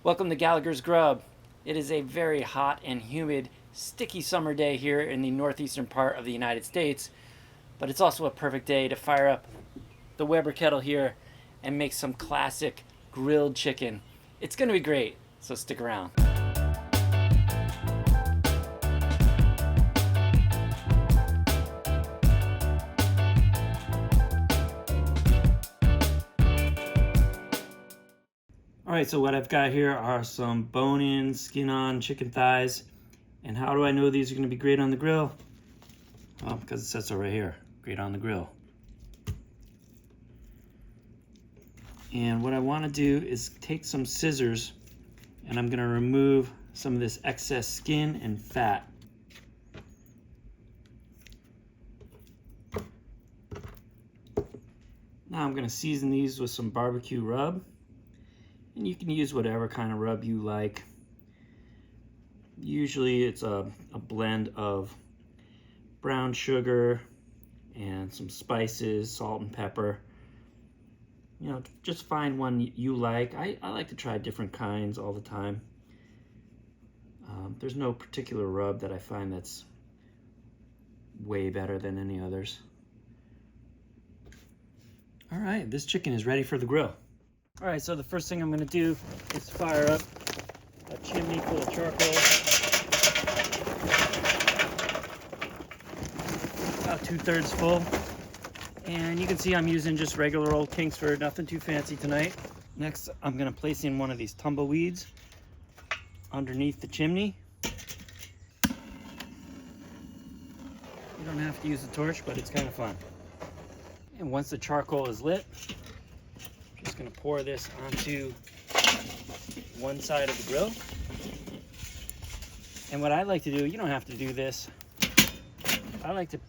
Welcome to Gallagher's Grub. It is a very hot and humid, sticky summer day here in the northeastern part of the United States, but it's also a perfect day to fire up the Weber Kettle here and make some classic grilled chicken. It's going to be great, so stick around. All right, so what I've got here are some bone-in, skin-on chicken thighs. And how do I know these are going to be great on the grill? Well, because it says so right here, great on the grill. And what I want to do is take some scissors and I'm going to remove some of this excess skin and fat. Now I'm going to season these with some barbecue rub. And you can use whatever kind of rub you like. Usually it's a blend of brown sugar and some spices, salt and pepper. You know, just find one you like. I like to try different kinds all the time. There's no particular rub that I find that's way better than any others. All right, this chicken is ready for the grill. All right, so the first thing I'm going to do is fire up a chimney full of charcoal. About 2/3 full. And you can see I'm using just regular old Kingsford, nothing too fancy tonight. Next, I'm going to place in one of these tumbleweeds underneath the chimney. You don't have to use a torch, but it's kind of fun. And once the charcoal is lit, just going to pour this onto one side of the grill. And what I like to do, you don't have to do this, I like to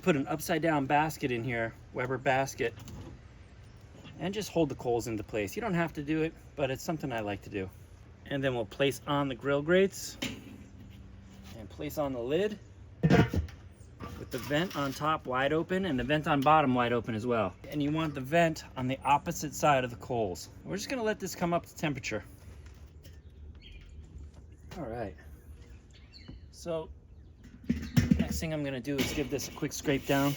put an upside down basket in here, Weber basket, and just hold the coals into place. You don't have to do it, but it's something I like to do. And then we'll place on the grill grates and place on the lid, with the vent on top wide open and the vent on bottom wide open as well. And you want the vent on the opposite side of the coals. We're just gonna let this come up to temperature. All right. So next thing I'm gonna do is give this a quick scrape down.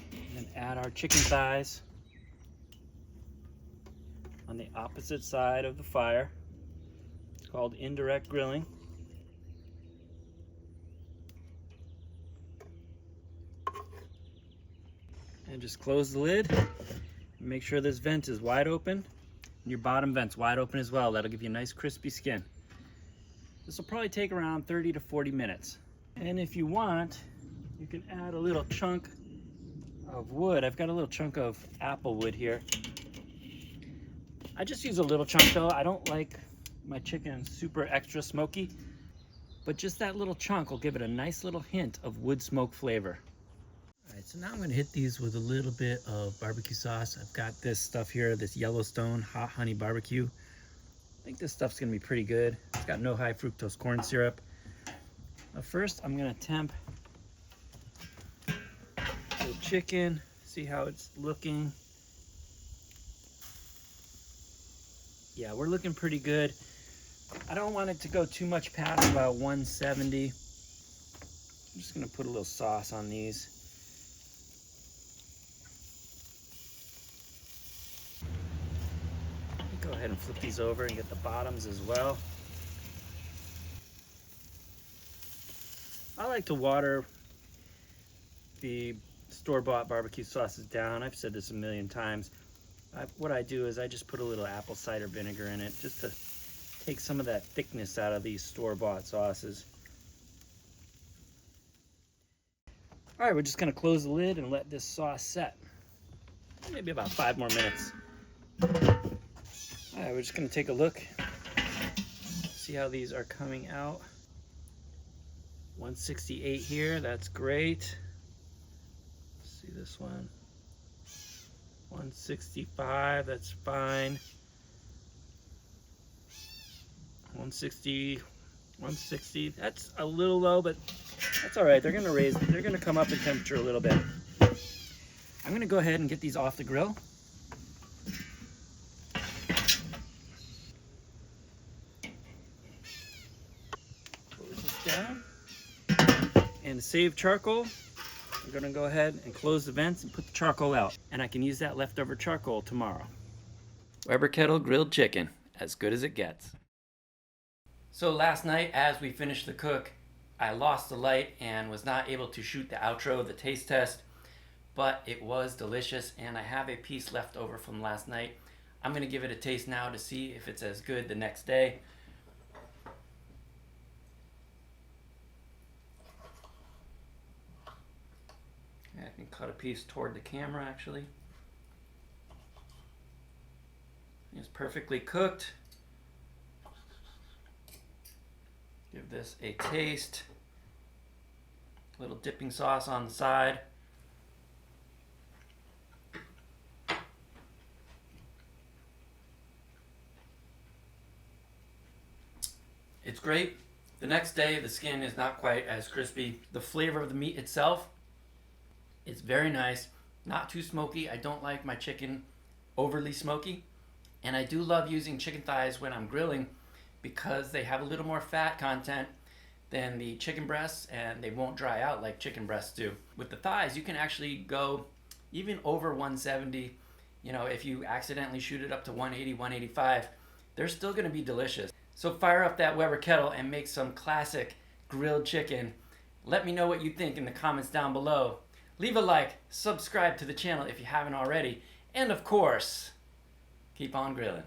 And then add our chicken thighs on the opposite side of the fire. It's called indirect grilling. And just close the lid. Make sure this vent is wide open. And your bottom vent's wide open as well. That'll give you a nice crispy skin. This will probably take around 30 to 40 minutes. And if you want, you can add a little chunk of wood. I've got a little chunk of apple wood here. I just use a little chunk though. I don't like my chicken super extra smoky, but just that little chunk will give it a nice little hint of wood smoke flavor. All right, so now I'm going to hit these with a little bit of barbecue sauce. I've got this stuff here, this Yellowstone Hot Honey Barbecue. I think this stuff's going to be pretty good. It's got no high fructose corn syrup. But first, I'm going to temp the chicken, see how it's looking. Yeah, we're looking pretty good. I don't want it to go too much past about 170. I'm just going to put a little sauce on these. Go ahead and flip these over and get the bottoms as well. I like to water the store-bought barbecue sauces down. I've said this a million times. What I do is I just put a little apple cider vinegar in it just to take some of that thickness out of these store-bought sauces. All right, we're just gonna close the lid and let this sauce set. Maybe about 5 more minutes. All right, we're just gonna take a look, see how these are coming out. 168 here, that's great. Let's see this one. 165, that's fine. 160, 160, that's a little low, but that's all right. They're gonna come up in temperature a little bit. I'm gonna go ahead and get these off the grill. Close this down. And to save charcoal, I'm gonna go ahead and close the vents and put the charcoal out. And I can use that leftover charcoal tomorrow. Weber Kettle grilled chicken, as good as it gets. So last night, as we finished the cook, I lost the light and was not able to shoot the outro, the taste test, but it was delicious and I have a piece left over from last night. I'm gonna give it a taste now to see if it's as good the next day. I can cut a piece toward the camera actually. It's perfectly cooked. Give this a taste. A little dipping sauce on the side. It's great. The next day, the skin is not quite as crispy. The flavor of the meat itself is very nice. Not too smoky. I don't like my chicken overly smoky. And I do love using chicken thighs when I'm grilling because they have a little more fat content than the chicken breasts and they won't dry out like chicken breasts do. With the thighs, you can actually go even over 170. You know, if you accidentally shoot it up to 180, 185, they're still gonna be delicious. So fire up that Weber kettle and make some classic grilled chicken. Let me know what you think in the comments down below. Leave a like, subscribe to the channel if you haven't already, and of course, keep on grilling.